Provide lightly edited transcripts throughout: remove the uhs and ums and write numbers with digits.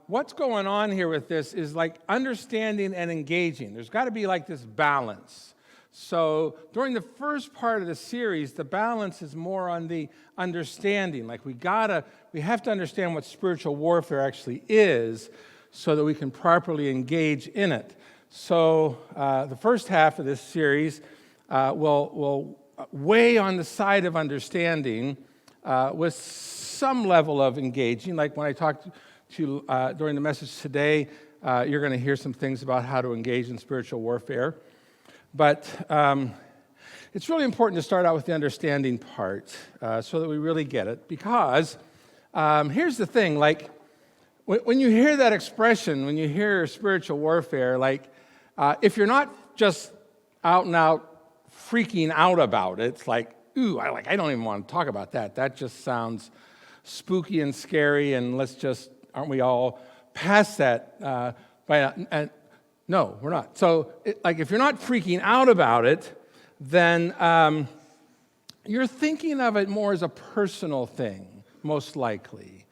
what's going on here with this is like understanding and engaging. There's got to be like this balance. So during the first part of the series, the balance is more on the understanding. Like we have to understand what spiritual warfare actually is so that we can properly engage in it. So the first half of this series will weigh on the side of understanding with some level of engaging. Like when I talked to you during the message today, you're going to hear some things about how to engage in spiritual warfare. But it's really important to start out with the understanding part so that we really get it. Because here's the thing, like when you hear that expression, when you hear spiritual warfare, like if you're not just out and out freaking out about it, it's like, ooh, I don't even want to talk about that. That just sounds spooky and scary, and aren't we all past that by now? No, we're not. So, if you're not freaking out about it, then you're thinking of it more as a personal thing, most likely.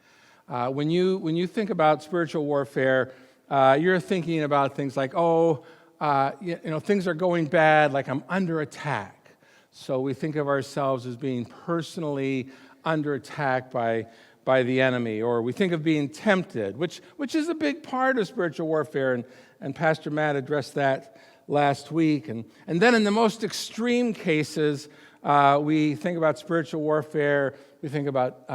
When you think about spiritual warfare, you're thinking about things like, things are going bad, like I'm under attack. So we think of ourselves as being personally under attack by the enemy, or we think of being tempted, which is a big part of spiritual warfare, and Pastor Matt addressed that last week. And then in the most extreme cases, we think about spiritual warfare, we think about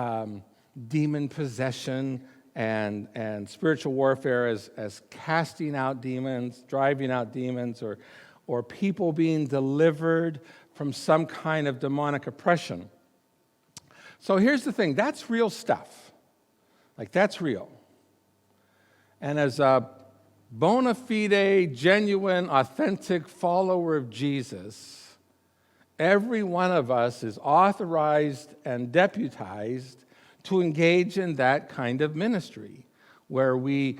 demon possession and spiritual warfare as casting out demons, driving out demons, or people being delivered from some kind of demonic oppression. So here's the thing, that's real stuff. Like, that's real. And as a bona fide, genuine, authentic follower of Jesus, every one of us is authorized and deputized to engage in that kind of ministry, where we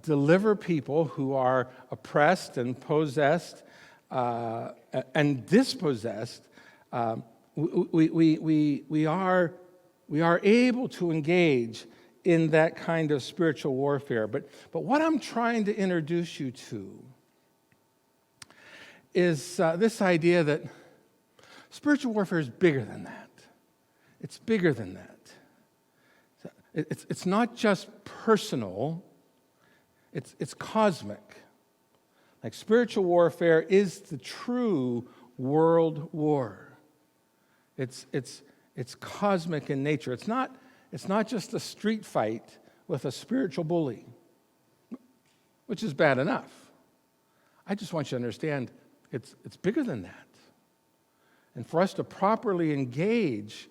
deliver people who are oppressed and possessed and dispossessed. We are able to engage in that kind of spiritual warfare. But what I'm trying to introduce you to is this idea that spiritual warfare is bigger than that. It's bigger than that. It's not just personal, it's cosmic. Like, spiritual warfare is the true world war. It's cosmic in nature. It's not just a street fight with a spiritual bully, which is bad enough. I just want you to understand it's bigger than that. And for us to properly engage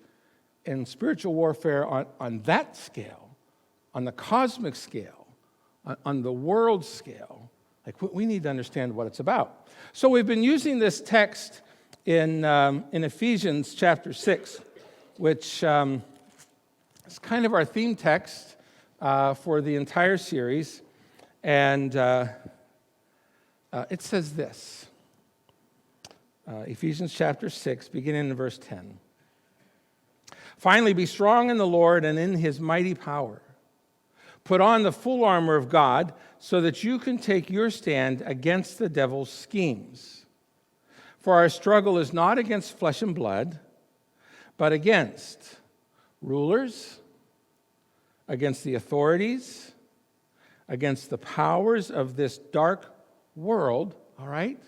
in spiritual warfare on that scale, on the cosmic scale, on the world scale, like, we need to understand what it's about. So we've been using this text in Ephesians chapter 6, which is kind of our theme text for the entire series. And it says this, Ephesians chapter 6, beginning in verse 10. Finally, be strong in the Lord and in his mighty power. Put on the full armor of God so that you can take your stand against the devil's schemes. For our struggle is not against flesh and blood, but against rulers, against the authorities, against the powers of this dark world, all right?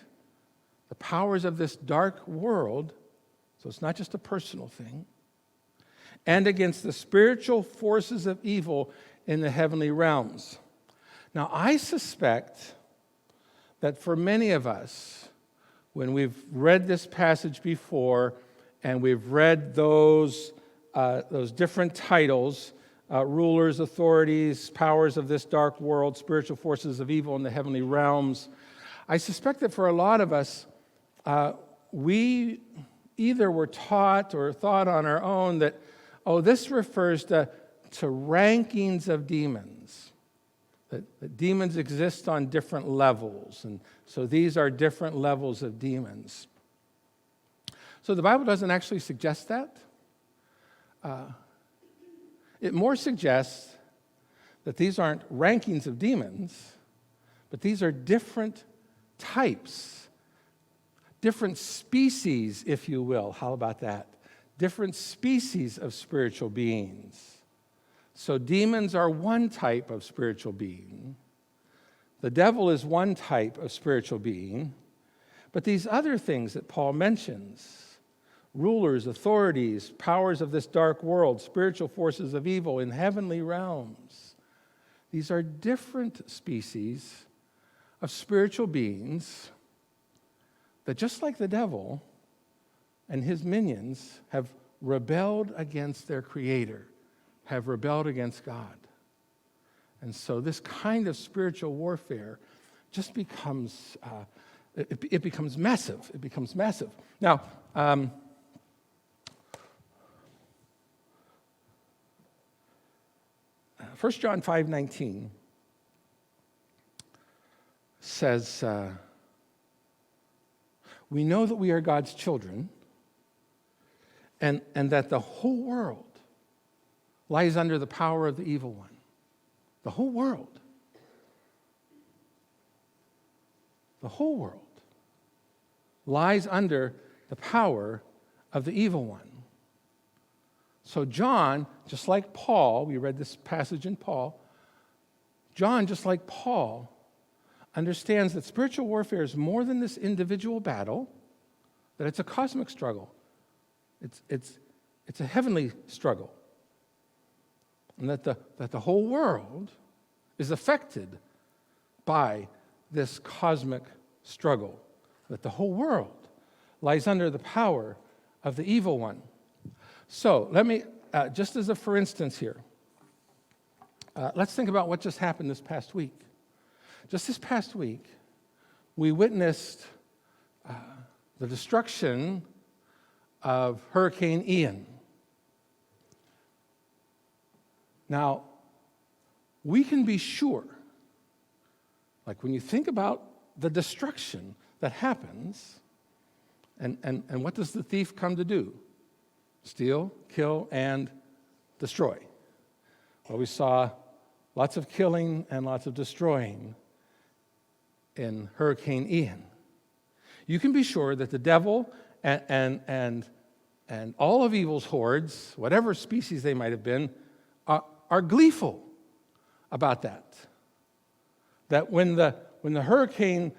The powers of this dark world, so it's not just a personal thing, and against the spiritual forces of evil in the heavenly realms. Now, I suspect that for many of us, when we've read this passage before and we've read those different titles, rulers, authorities, powers of this dark world, spiritual forces of evil in the heavenly realms, I suspect that for a lot of us, we either were taught or thought on our own that, this refers to rankings of demons, that demons exist on different levels, and so these are different levels of demons. So the Bible doesn't actually suggest that. It more suggests that these aren't rankings of demons, but these are different types, different species, if you will. How about that? Different species of spiritual beings. So demons are one type of spiritual being. The devil is one type of spiritual being. But these other things that Paul mentions, rulers, authorities, powers of this dark world, spiritual forces of evil in heavenly realms, these are different species of spiritual beings that, just like the devil and his minions, have rebelled against their Creator, have rebelled against God. And so this kind of spiritual warfare just becomes, it becomes massive. It becomes massive. Now, 1 John 5:19 says, we know that we are God's children, and that the whole world lies under the power of the evil one. The whole world. The whole world lies under the power of the evil one. So John, just like Paul, we read this passage in Paul, John, just like Paul, understands that spiritual warfare is more than this individual battle, that it's a cosmic struggle. It's a heavenly struggle. And that the whole world is affected by this cosmic struggle. That the whole world lies under the power of the evil one. So let me, just as a for instance here, let's think about what just happened this past week. Just this past week, we witnessed the destruction of Hurricane Ian. Now, we can be sure, like when you think about the destruction that happens, and what does the thief come to do? Steal, kill, and destroy. Well, we saw lots of killing and lots of destroying in Hurricane Ian. You can be sure that the devil and all of evil's hordes, whatever species they might have been, are gleeful about that. That when the hurricane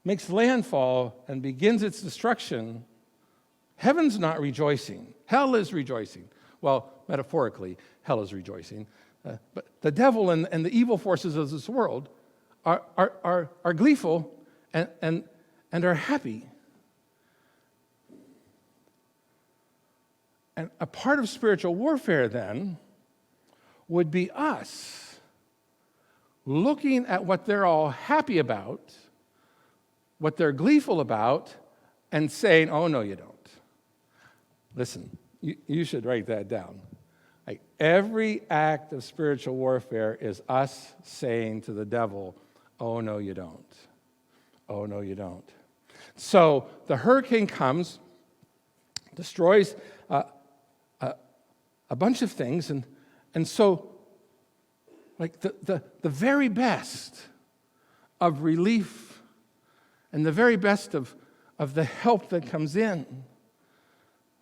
makes landfall and begins its destruction, heaven's not rejoicing. Hell is rejoicing. Well, metaphorically, hell is rejoicing. But the devil and the evil forces of this world are gleeful and are happy. And a part of spiritual warfare, then, would be us looking at what they're all happy about, what they're gleeful about, and saying, oh, no, you don't. Listen, you should write that down. Like, every act of spiritual warfare is us saying to the devil, oh, no, you don't. Oh, no, you don't. So the hurricane comes, destroys a bunch of things, and so like the very best of relief and the very best of the help that comes in,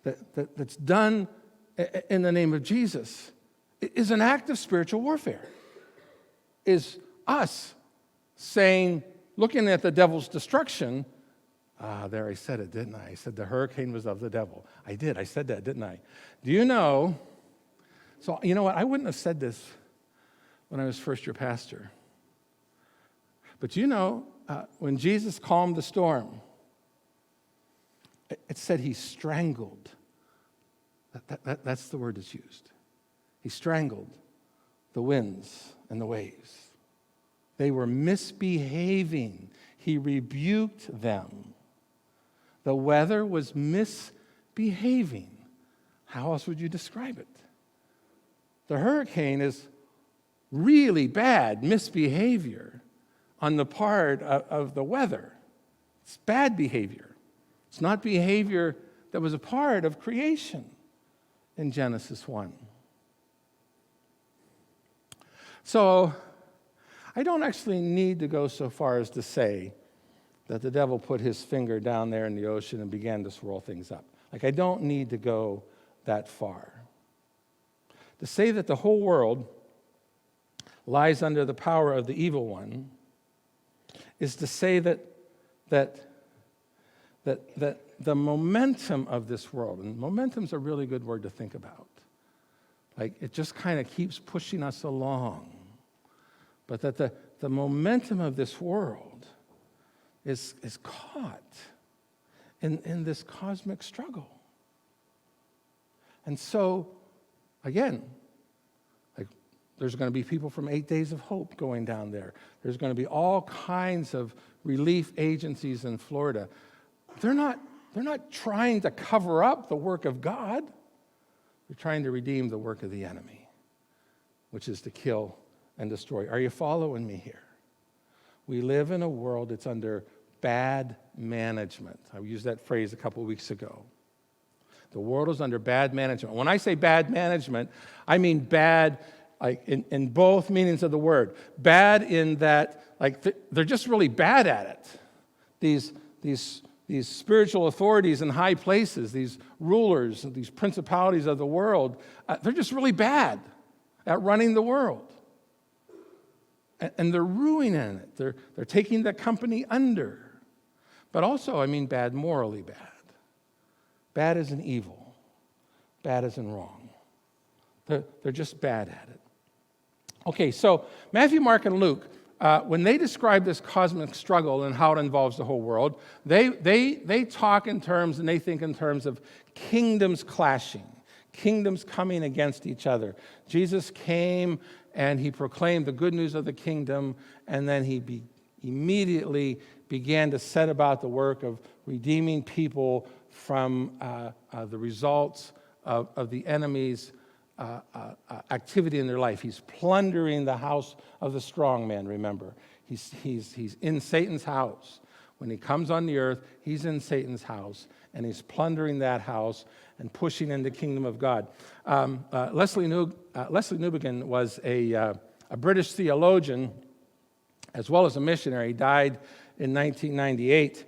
that's done in the name of Jesus, is an act of spiritual warfare. Is us saying, looking at the devil's destruction, there I said it, didn't I? I said the hurricane was of the devil. I did. I said that, didn't I? Do you know? So, you know what? I wouldn't have said this when I was first your pastor. But you know, when Jesus calmed the storm, it said he strangled. That's the word that's used. He strangled the winds and the waves. They were misbehaving. He rebuked them. The weather was misbehaving. How else would you describe it? The hurricane is really bad misbehavior on the part of the weather. It's bad behavior. It's not behavior that was a part of creation in Genesis 1. So I don't actually need to go so far as to say that the devil put his finger down there in the ocean and began to swirl things up. Like, I don't need to go that far. To say that the whole world lies under the power of the evil one is to say that the momentum of this world, and momentum's a really good word to think about, like it just kind of keeps pushing us along, but that the momentum of this world is caught in this cosmic struggle. And so, again, like there's going to be people from 8 Days of Hope going down there. There's going to be all kinds of relief agencies in Florida. They're not trying to cover up the work of God. They're trying to redeem the work of the enemy, which is to kill and destroy. Are you following me here? We live in a world that's under bad management. I used that phrase a couple of weeks ago. The world is under bad management. When I say bad management, I mean bad like in both meanings of the word. Bad in that like they're just really bad at it. These spiritual authorities in high places, these rulers, these principalities of the world, they're just really bad at running the world. And they're ruining it. They're taking the company under. But also, I mean bad, morally bad. Bad as in evil. Bad as in wrong. They're just bad at it. Okay, so Matthew, Mark, and Luke, when they describe this cosmic struggle and how it involves the whole world, they talk in terms and they think in terms of kingdoms clashing, kingdoms coming against each other. Jesus came and he proclaimed the good news of the kingdom, and then he immediately began to set about the work of redeeming people from the results of the enemy's activity in their life. He's plundering the house of the strong man, remember. He's in Satan's house. When he comes on the earth, he's in Satan's house, and he's plundering that house and pushing in the kingdom of God. Leslie Newbigin was a British theologian as well as a missionary. He died in 1998.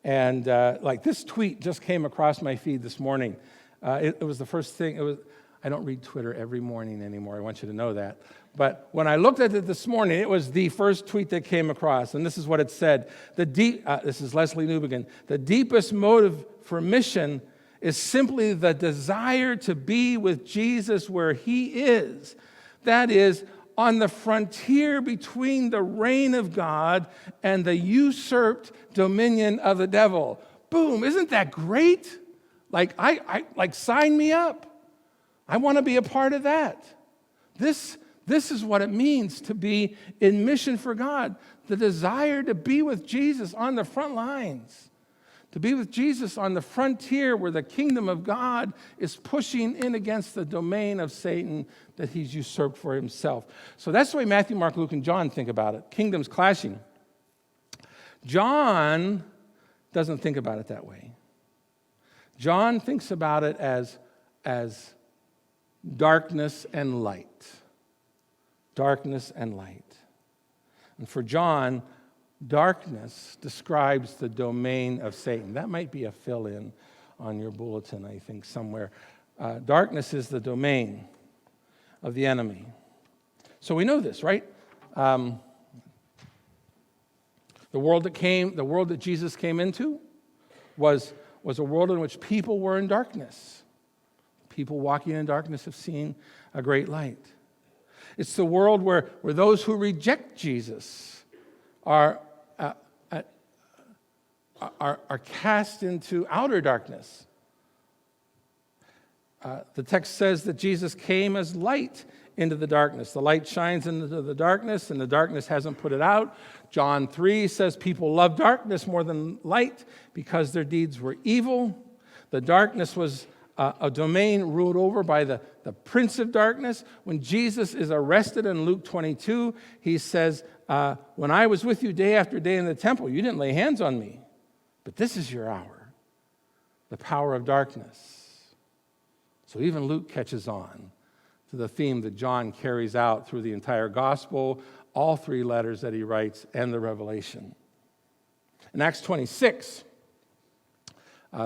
And like this tweet just came across my feed this morning. It was the first thing. I don't read Twitter every morning anymore. I want you to know that. But when I looked at it this morning, it was the first tweet that came across. And this is what it said. This is Leslie Newbigin. The deepest motive for mission is simply the desire to be with Jesus where he is. That is, on the frontier between the reign of God and the usurped dominion of the devil. Boom, isn't that great? Like, I sign me up. I want to be a part of that. This is what it means to be in mission for God. The desire to be with Jesus on the front lines. To be with Jesus on the frontier where the kingdom of God is pushing in against the domain of Satan that he's usurped for himself. So that's the way Matthew, Mark, Luke, and John think about it. Kingdoms clashing. John doesn't think about it that way. John thinks about it as darkness and light. Darkness and light. And for John, darkness describes the domain of Satan. That might be a fill-in on your bulletin, I think, somewhere. Darkness is the domain of the enemy. So we know this, right? The world that Jesus came into was a world in which people were in darkness. People walking in darkness have seen a great light. It's the world where those who reject Jesus are cast into outer darkness. The text says that Jesus came as light into the darkness. The light shines into the darkness, and the darkness hasn't put it out. John 3 says people love darkness more than light because their deeds were evil. The darkness was a domain ruled over by the prince of darkness. When Jesus is arrested in Luke 22, he says, when I was with you day after day in the temple, you didn't lay hands on me. But this is your hour, the power of darkness. So even Luke catches on to the theme that John carries out through the entire gospel, all 3 letters that he writes, and the Revelation. In Acts 26,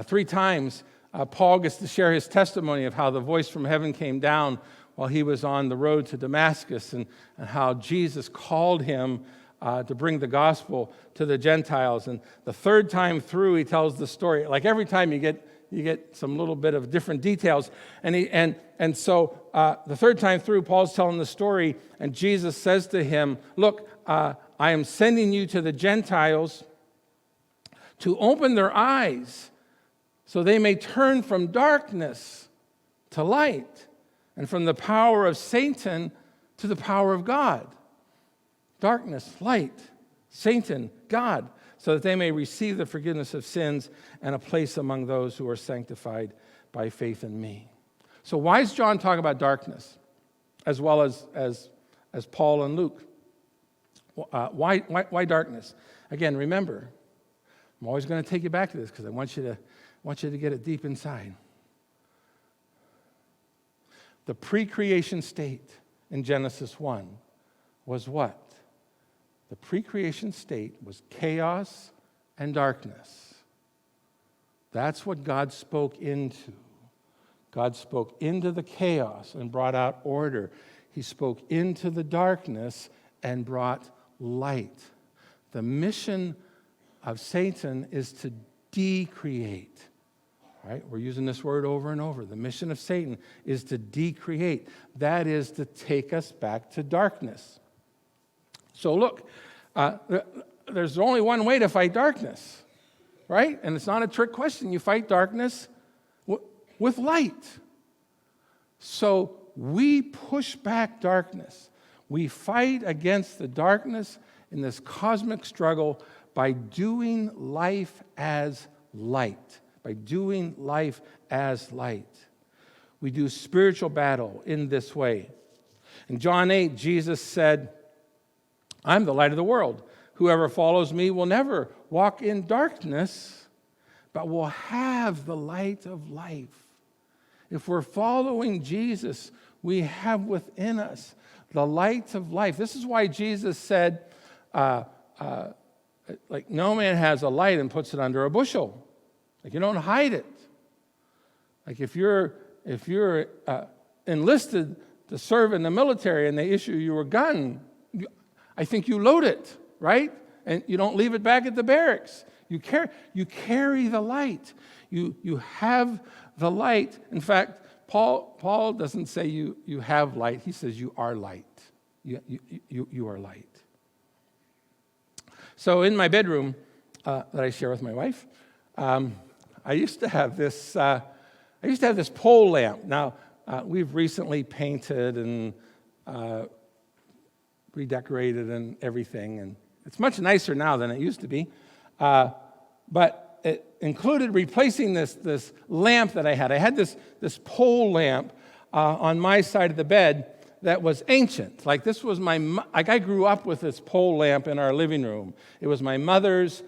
3 times, Paul gets to share his testimony of how the voice from heaven came down while he was on the road to Damascus, and how Jesus called him to bring the gospel to the Gentiles. And the 3rd time through, he tells the story. Like every time you get some little bit of different details. And so the 3rd time through, Paul's telling the story, and Jesus says to him, look, I am sending you to the Gentiles to open their eyes so they may turn from darkness to light, and from the power of Satan to the power of God. Darkness, light, Satan, God, so that they may receive the forgiveness of sins and a place among those who are sanctified by faith in me. So why is John talking about darkness, as well as Paul and Luke? Why darkness? Again, remember, I'm always going to take you back to this because I want you to get it deep inside. The pre-creation state in Genesis 1 was what? The pre-creation state was chaos and darkness. That's what God spoke into. God spoke into the chaos and brought out order. He spoke into the darkness and brought light. The mission of Satan is to decreate. Right? We're using this word over and over. The mission of Satan is to decreate. That is to take us back to darkness. So look, there's only one way to fight darkness, right? And it's not a trick question. You fight darkness with light. So we push back darkness. We fight against the darkness in this cosmic struggle by doing life as light. By doing life as light. We do spiritual battle in this way. In John 8, Jesus said, I'm the light of the world. Whoever follows me will never walk in darkness, but will have the light of life. If we're following Jesus, we have within us the light of life. This is why Jesus said, like no man has a light and puts it under a bushel. Like you don't hide it. Like if you're enlisted to serve in the military and they issue you a gun, I think you load it, right? And you don't leave it back at the barracks. You carry the light. You have the light. In fact, Paul doesn't say you have light. He says you are light. You are light. So in my bedroom that I share with my wife, I used to have this pole lamp. Now, we've recently painted and redecorated and everything, and it's much nicer now than it used to be. But it included replacing this lamp that I had. I had this pole lamp on my side of the bed that was ancient. Like this was like I grew up with this pole lamp in our living room. It was my mother's.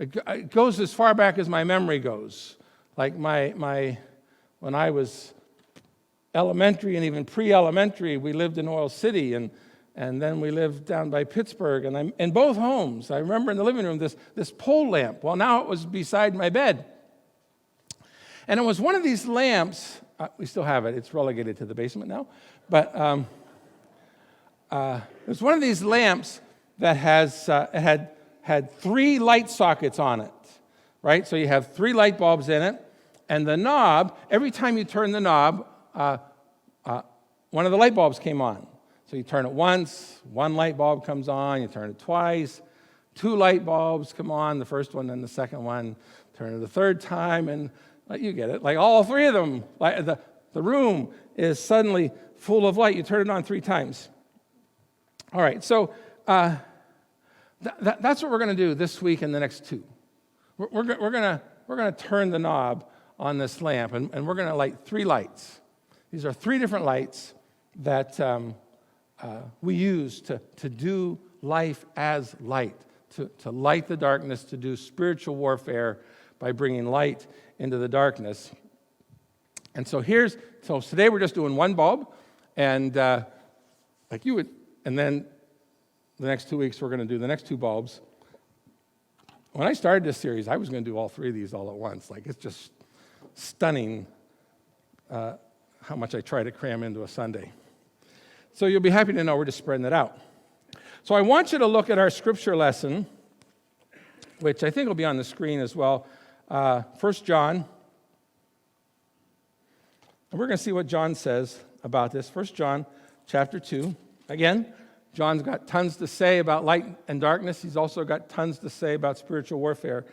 It goes as far back as my memory goes. Like when I was elementary and even pre-elementary, we lived in Oil City, and then we lived down by Pittsburgh. And in both homes, I remember in the living room this pole lamp. Well, now it was beside my bed, and it was one of these lamps. We still have it. It's relegated to the basement now, but it's one of these lamps that had 3 light sockets on it, right? So you have 3 light bulbs in it, and the knob, every time you turn the knob, one of the light bulbs came on. So you turn it once, 1 light bulb comes on, you turn it twice, 2 light bulbs come on, the first one and the second one, turn it the 3rd time, and you get it. Like all 3 of them, like the room is suddenly full of light. You turn it on 3 times. All right, so that's what we're going to do this week and the next 2. We're going to turn the knob on this lamp, and we're going to light 3 lights. These are 3 different lights that we use to do life as light, to light the darkness, to do spiritual warfare by bringing light into the darkness. And so today we're just doing one bulb, and like you would, and then the next 2 weeks we're going to do the next 2 bulbs. When I started this series, I was going to do all 3 of these all at once. Like, it's just stunning how much I try to cram into a Sunday. So you'll be happy to know we're just spreading it out. So I want you to look at our scripture lesson, which I think will be on the screen as well. 1 John. And we're going to see what John says about this. 1 John chapter 2. Again, John's got tons to say about light and darkness. He's also got tons to say about spiritual warfare.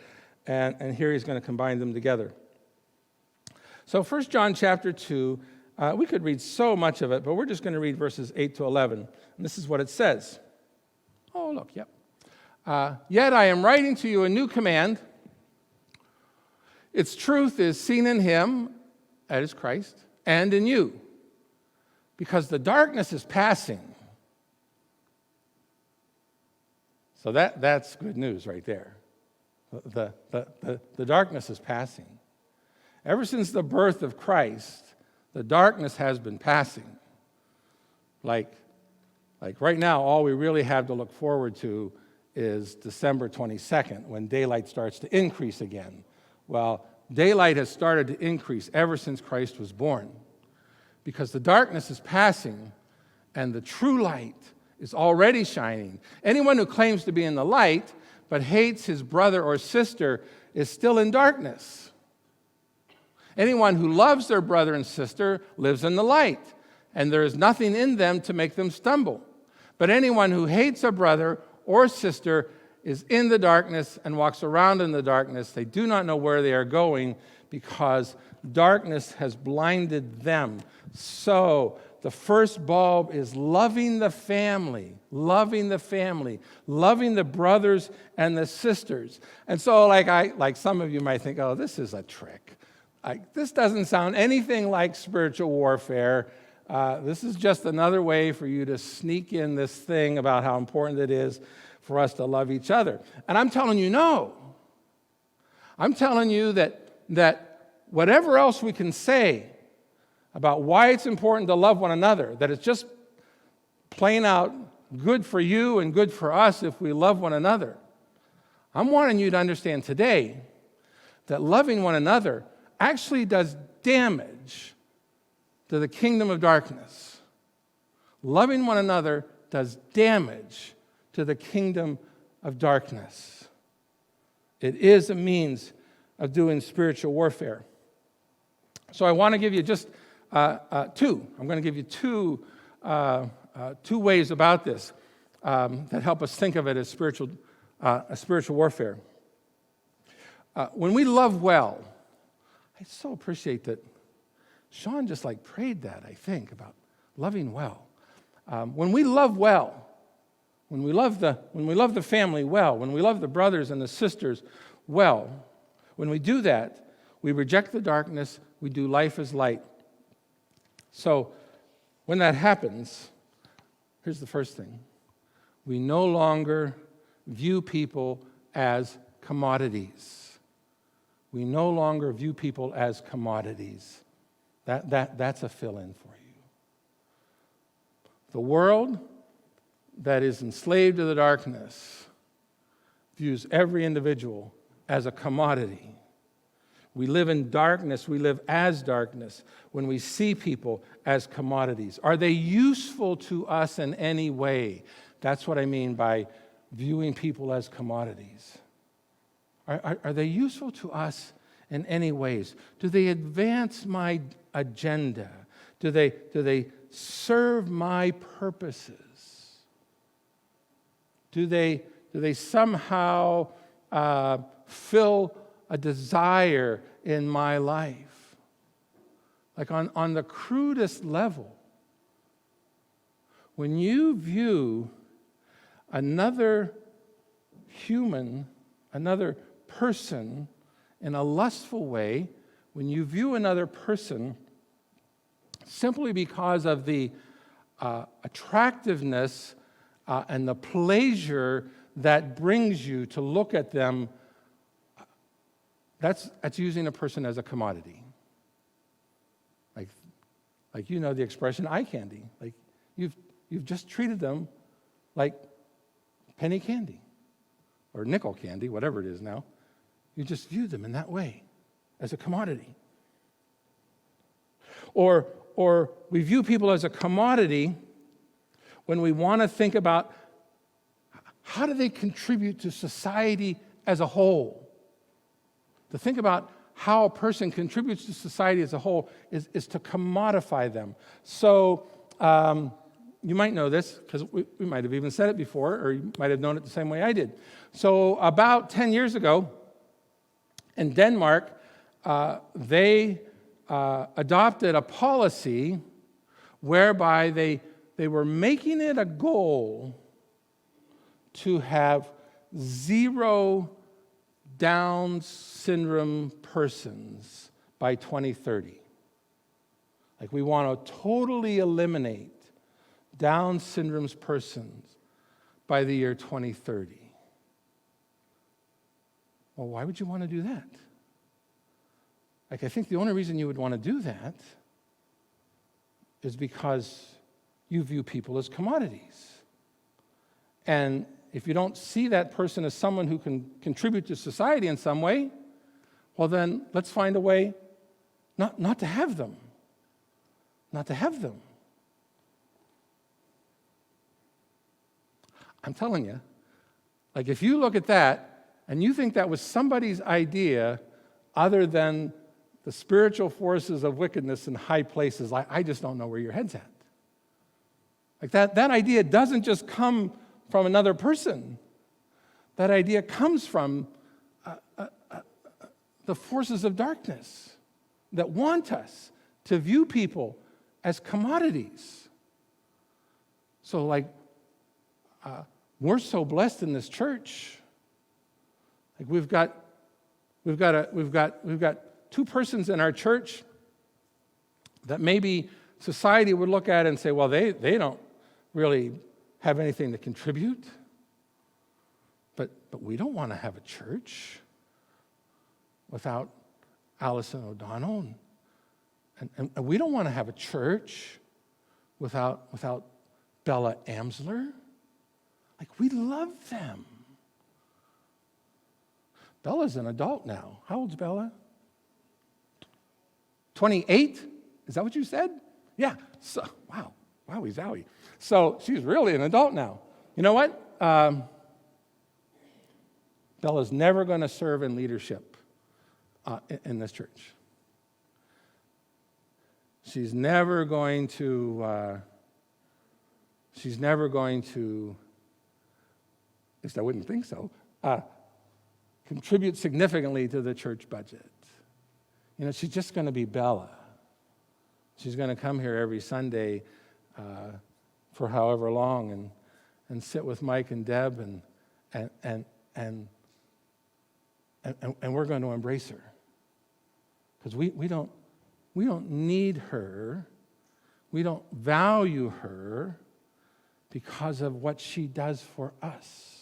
And here he's going to combine them together. So 1 John chapter 2, we could read so much of it, but we're just going to read verses 8 to 11. And this is what it says. Oh, look, yep. Yet I am writing to you a new command. Its truth is seen in him, that is Christ, and in you. Because the darkness is passing. So that's good news right there. The darkness is passing. Ever since the birth of Christ, the darkness has been passing. Like right now, all we really have to look forward to is December 22nd, when daylight starts to increase again. Well, daylight has started to increase ever since Christ was born, because the darkness is passing and the true light is already shining. Anyone who claims to be in the light but hates his brother or sister is still in darkness. Anyone who loves their brother and sister lives in the light, and there is nothing in them to make them stumble. But anyone who hates a brother or sister is in the darkness and walks around in the darkness. They do not know where they are going because darkness has blinded them. So the first bulb is loving the family, loving the brothers and the sisters. And so like some of you might think, oh, this is a trick. This doesn't sound anything like spiritual warfare. This is just another way for you to sneak in this thing about how important it is for us to love each other. And I'm telling you, no. I'm telling you that whatever else we can say about why it's important to love one another, that it's just plain out good for you and good for us if we love one another, I'm wanting you to understand today that loving one another actually does damage to the kingdom of darkness. Loving one another does damage to the kingdom of darkness. It is a means of doing spiritual warfare. So I want to give you just two. I'm going to give you two ways about this that help us think of it as spiritual warfare. When we love well, I so appreciate that Sean just prayed that, I think, about loving well. When we love well, when we love the family well, when we love the brothers and the sisters well, when we do that, we reject the darkness, we do life as light. So when that happens, here's the first thing. We no longer view people as commodities. We no longer view people as commodities. That's a fill-in for you. The world that is enslaved to the darkness views every individual as a commodity. We live in darkness. We live as darkness when we see people as commodities. Are they useful to us in any way? That's what I mean by viewing people as commodities. Are they useful to us in any ways? Do they advance my agenda? Do they serve my purposes? Do they somehow fill a desire in my life? Like on the crudest level, when you view another human, another person in a lustful way, when you view another person simply because of the attractiveness and the pleasure that brings you to look at them, that's using a person as a commodity. Like, you know the expression eye candy. Like, you've just treated them like penny candy or nickel candy, whatever it is now. You just view them in that way, as a commodity. Or we view people as a commodity when we want to think about how do they contribute to society as a whole. To think about how a person contributes to society as a whole is to commodify them. So you might know this, because we might have even said it before, or you might have known it the same way I did. So about 10 years ago, in Denmark, they adopted a policy whereby they were making it a goal to have 0 Down syndrome persons by 2030. Like, we want to totally eliminate Down syndrome persons by the year 2030. Well, why would you want to do that? Like, I think the only reason you would want to do that is because you view people as commodities. And if you don't see that person as someone who can contribute to society in some way, well then, let's find a way not to have them. Not to have them. I'm telling you, like, if you look at that and you think that was somebody's idea other than the spiritual forces of wickedness in high places, I just don't know where your head's at. Like, that idea doesn't just come from another person. That idea comes from the forces of darkness that want us to view people as commodities. So, like, we're so blessed in this church. Like, we've got 2 persons in our church that maybe society would look at and say, well, they don't really have anything to contribute. But we don't want to have a church without Allison O'Donnell. And we don't want to have a church without Bella Amsler. Like, we love them. Bella's an adult now. How old's Bella? 28? Is that what you said? Yeah. So, wow. Wowie zowie. So she's really an adult now. You know what? Bella's never going to serve in leadership in this church. She's never going to, at least I wouldn't think so, contribute significantly to the church budget. You know, she's just going to be Bella. She's going to come here every Sunday for however long and sit with Mike and Deb and we're going to embrace her. Because we don't need her. We don't value her because of what she does for us.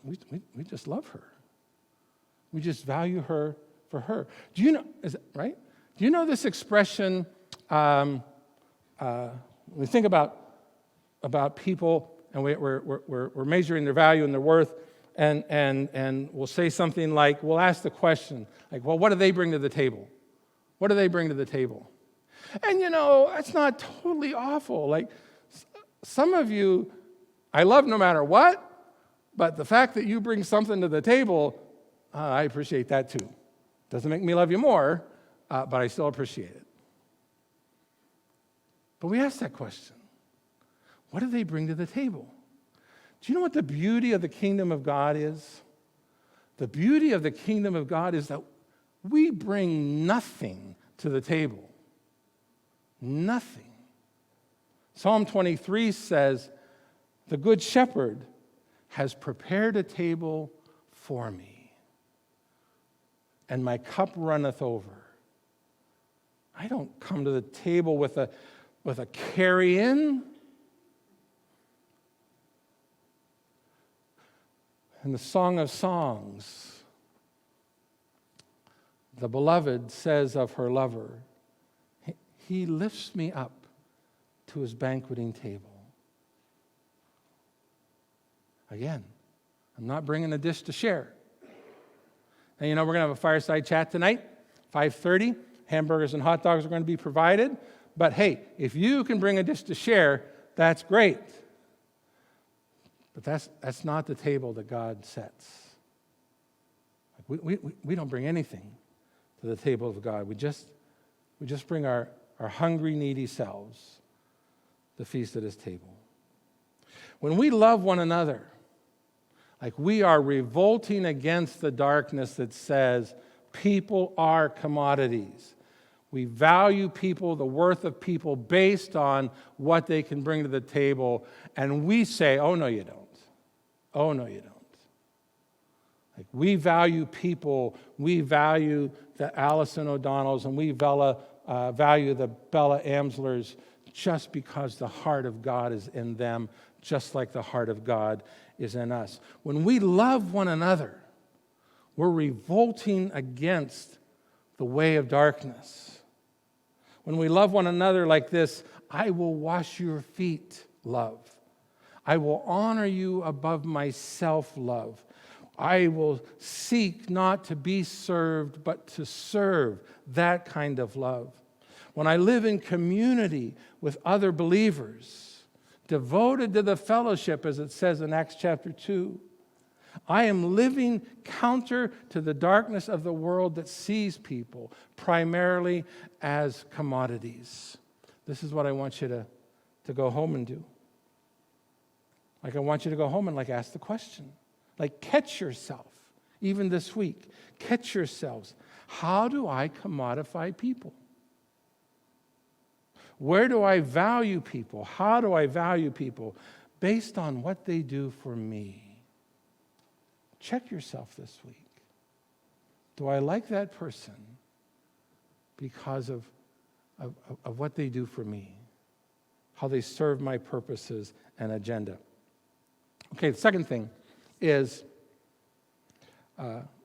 We just love her. We just value her for her. Do you know, is it right? Do you know this expression, we think about people and we're measuring their value and their worth, and we'll say something like, we'll ask the question, like, well, what do they bring to the table? What do they bring to the table? And you know, that's not totally awful. Like, some of you, I love no matter what, but the fact that you bring something to the table, I appreciate that too. Doesn't make me love you more, but I still appreciate it. But we ask that question. What do they bring to the table? Do you know what the beauty of the kingdom of God is? The beauty of the kingdom of God is that we bring nothing to the table. Nothing. Psalm 23 says, the good shepherd has prepared a table for me, and my cup runneth over. I don't come to the table with a carry-in. In the Song of Songs, the beloved says of her lover, He lifts me up to his banqueting table. Again, I'm not bringing a dish to share. And we're going to have a fireside chat tonight, 5:30. Hamburgers and hot dogs are going to be provided. But hey, if you can bring a dish to share, that's great. But that's not the table that God sets. We don't bring anything to the table of God. We just bring our hungry, needy selves to feast at his table. When we love one another, like we are revolting against the darkness that says people are commodities. We value people, the worth of people, based on what they can bring to the table. And we say, oh, no, you don't. Oh, no, you don't. Like we value people. We value the Allison O'Donnells, and we value the Bella Amslers just because the heart of God is in them, just like the heart of God is in us. When we love one another, we're revolting against the way of darkness. When we love one another like this, I will wash your feet, love. I will honor you above myself, love. I will seek not to be served, but to serve, that kind of love. When I live in community with other believers, devoted to the fellowship, as it says in Acts chapter 2, I am living counter to the darkness of the world that sees people primarily as commodities. This is what I want you to go home and do. Like I want you to go home and ask the question. Catch yourself, even this week. Catch yourselves. How do I commodify people? Where do I value people? How do I value people? Based on what they do for me. Check yourself this week. Do I like that person because of what they do for me? How they serve my purposes and agenda? Okay, the second thing is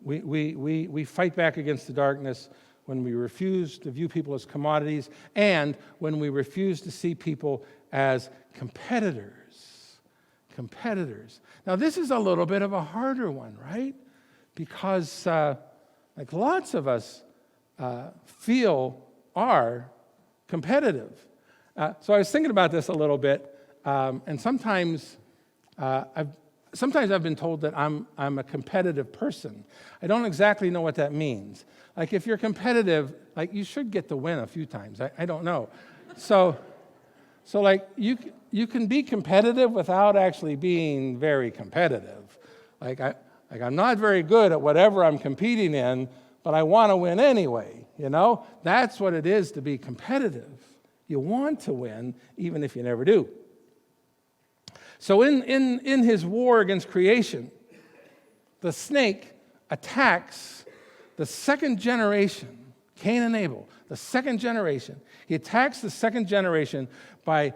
we fight back against the darkness when we refuse to view people as commodities and when we refuse to see people as competitors. Now, this is a little bit of a harder one, right? Because lots of us feel are competitive. So I was thinking about this a little bit, and sometimes I've been told that I'm a competitive person. I don't exactly know what that means. If you're competitive, you should get the win a few times. I don't know. So you can be competitive without actually being very competitive. I'm not very good at whatever I'm competing in, but I want to win anyway. That's what it is to be competitive. You want to win, even if you never do. So in his war against creation, the snake attacks the second generation, Cain and Abel, the second generation. He attacks the second generation by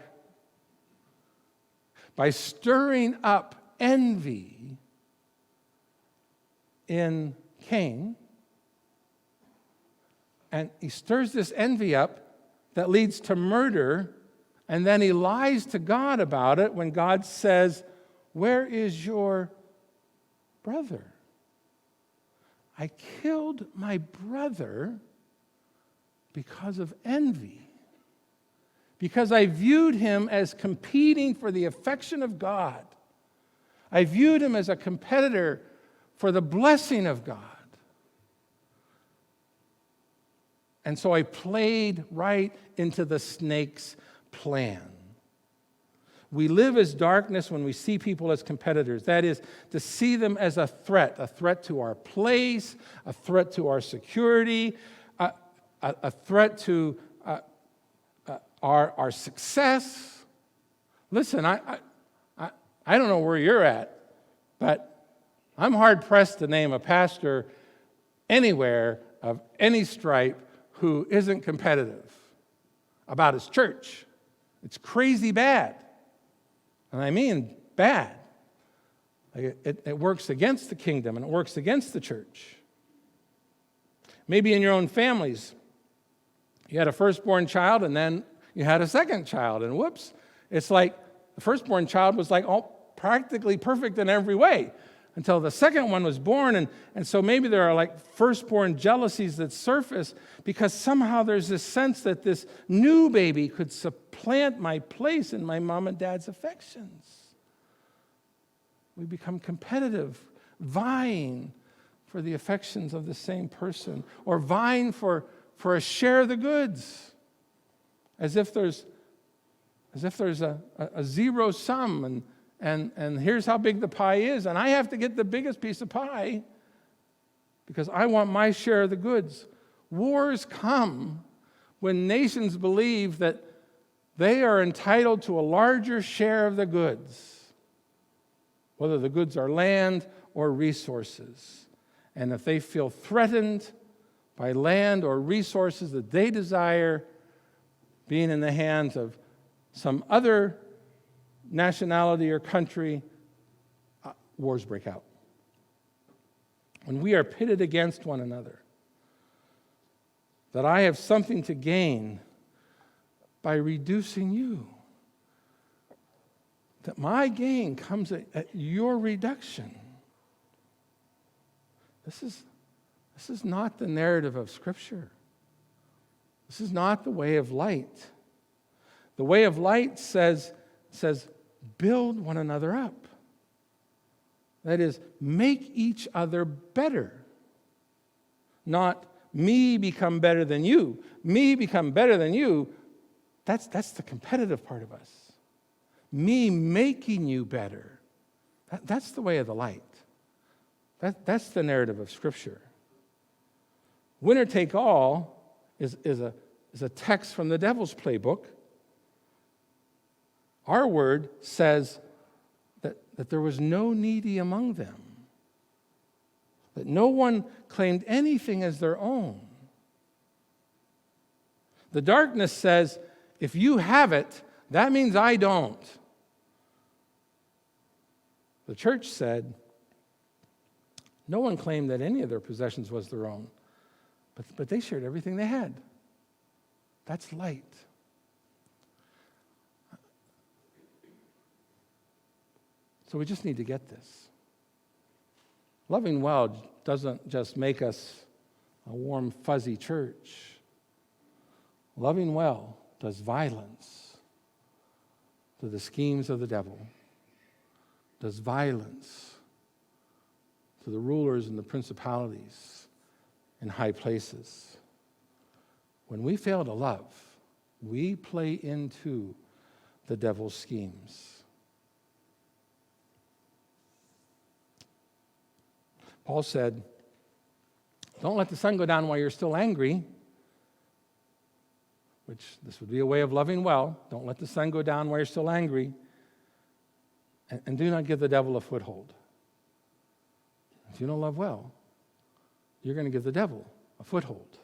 stirring up envy in Cain. And he stirs this envy up that leads to murder. And then he lies to God about it when God says, "Where is your brother? I killed my brother because of envy, because I viewed him as competing for the affection of God. I viewed him as a competitor for the blessing of God. And so I played right into the snake's plan." We live as darkness when we see people as competitors. That is, to see them as a threat to our place, a threat to our security, a threat to our success. Listen, I don't know where you're at, but I'm hard-pressed to name a pastor anywhere of any stripe who isn't competitive about his church. It's crazy bad. And I mean bad. It works against the kingdom and it works against the church. Maybe in your own families, You had a firstborn child, and then you had a second child, and whoops, it's like the firstborn child was like practically perfect in every way until the second one was born, and so maybe there are like firstborn jealousies that surface because somehow there's this sense that this new baby could supplant my place in my mom and dad's affections. We become competitive, vying for the affections of the same person, or vying for a share of the goods, as if there's a zero sum, and here's how big the pie is, and I have to get the biggest piece of pie because I want my share of the goods. Wars come when nations believe that they are entitled to a larger share of the goods, whether the goods are land or resources. And if they feel threatened by land or resources that they desire being in the hands of some other nationality or country, wars break out. When we are pitted against one another, that I have something to gain by reducing you, that my gain comes at your reduction. This is not the narrative of Scripture. This is not the way of light. The way of light says, build one another up. That is, make each other better. Not me become better than you. Me become better than you. That's the competitive part of us. Me making you better. That's the way of the light. That's the narrative of Scripture. Winner take all is a text from the devil's playbook. Our word says that there was no needy among them, that no one claimed anything as their own. The darkness says, if you have it, that means I don't. The church said, no one claimed that any of their possessions was their own, but they shared everything they had. That's light. So we just need to get this. Loving well doesn't just make us a warm, fuzzy church. Loving well does violence to the schemes of the devil, does violence to the rulers and the principalities in high places. When we fail to love, we play into the devil's schemes. Paul said, don't let the sun go down while you're still angry, which this would be a way of loving well. Don't let the sun go down while you're still angry, and do not give the devil a foothold. If you don't love well, you're going to give the devil a foothold,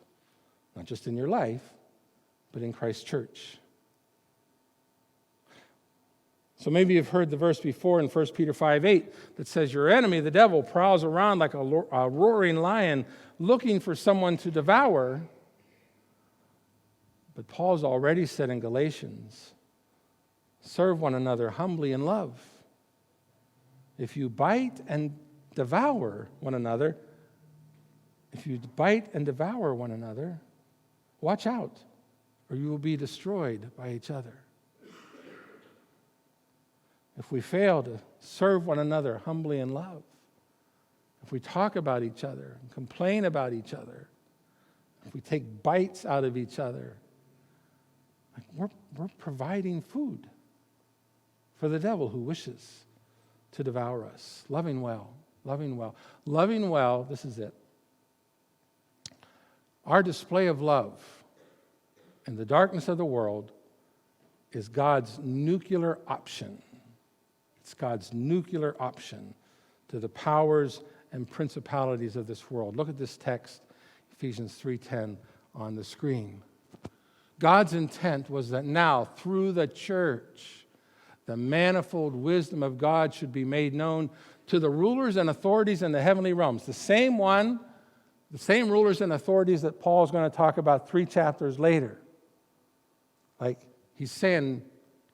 not just in your life, but in Christ's church. So maybe you've heard the verse before in 1 Peter 5:8 that says, your enemy, the devil, prowls around like a roaring lion looking for someone to devour. But Paul's already said in Galatians, serve one another humbly in love. If you bite and devour one another, watch out, or you will be destroyed by each other. If we fail to serve one another humbly in love, if we talk about each other and complain about each other, if we take bites out of each other, we're providing food for the devil who wishes to devour us. Loving well. Loving well, this is it. Our display of love in the darkness of the world is God's nuclear option. It's God's nuclear option to the powers and principalities of this world. Look at this text, Ephesians 3:10, on the screen. God's intent was that now, through the church, the manifold wisdom of God should be made known to the rulers and authorities in the heavenly realms. The same one The same rulers and authorities that Paul is going to talk about 3 chapters later. Like he's saying,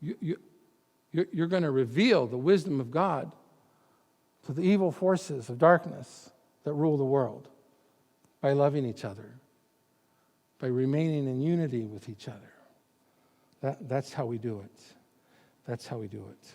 you're going to reveal the wisdom of God to the evil forces of darkness that rule the world by loving each other, by remaining in unity with each other. That's how we do it. That's how we do it.